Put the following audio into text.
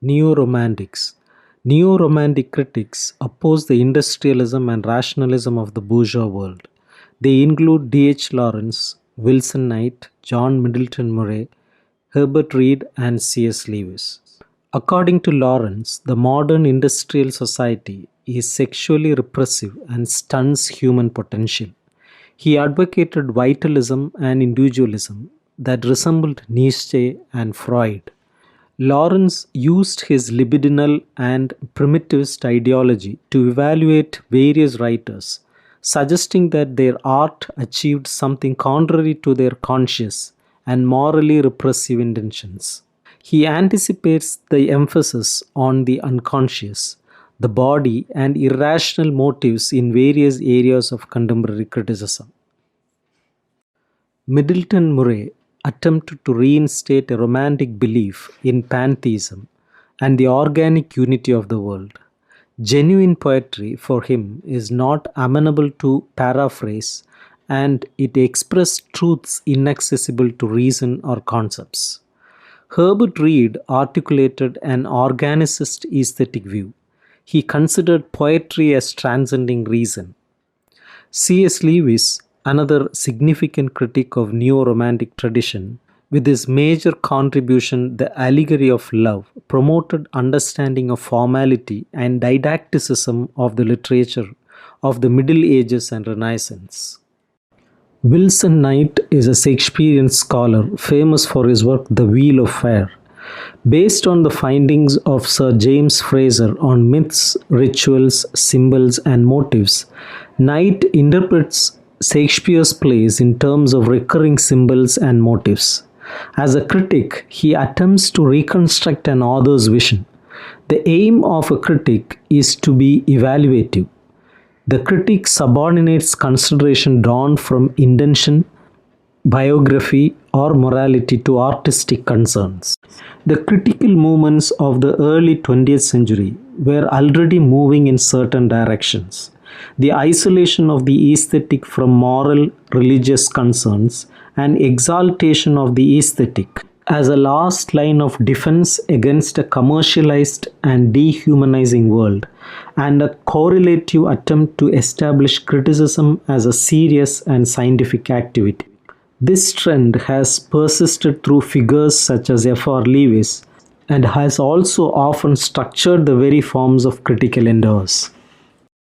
Neo-Romantics. Neo-Romantic critics oppose the industrialism and rationalism of the bourgeois world. They include D.H. Lawrence, Wilson Knight, John Middleton Murry, Herbert Reed, and C.S. Lewis. According to Lawrence, the modern industrial society is sexually repressive and stunts human potential. He advocated vitalism and individualism that resembled Nietzsche and Freud. Lawrence used his libidinal and primitivist ideology to evaluate various writers, suggesting that their art achieved something contrary to their conscious and morally repressive intentions. He anticipates the emphasis on the unconscious, the body, and irrational motives in various areas of contemporary criticism. Middleton Murry attempted to reinstate a romantic belief in pantheism and the organic unity of the world. Genuine poetry for him is not amenable to paraphrase, and it expressed truths inaccessible to reason or concepts. Herbert Reed articulated an organicist aesthetic view. He considered poetry as transcending reason. C.S. Lewis, another significant critic of neo-romantic tradition, with his major contribution The Allegory of Love, promoted understanding of formality and didacticism of the literature of the Middle Ages and Renaissance. Wilson Knight is a Shakespearean scholar famous for his work The Wheel of Fire. Based on the findings of Sir James Frazer on myths, rituals, symbols, and motives, Knight interprets Shakespeare's plays in terms of recurring symbols and motifs. As a critic, he attempts to reconstruct an author's vision. The aim of a critic is to be evaluative. The critic subordinates consideration drawn from intention, biography, or morality to artistic concerns. The critical movements of the early 20th century were already moving in certain directions. The isolation of the aesthetic from moral, religious concerns, and exaltation of the aesthetic as a last line of defense against a commercialized and dehumanizing world, and a correlative attempt to establish criticism as a serious and scientific activity. This trend has persisted through figures such as F.R. Lewis and has also often structured the very forms of critical endeavors.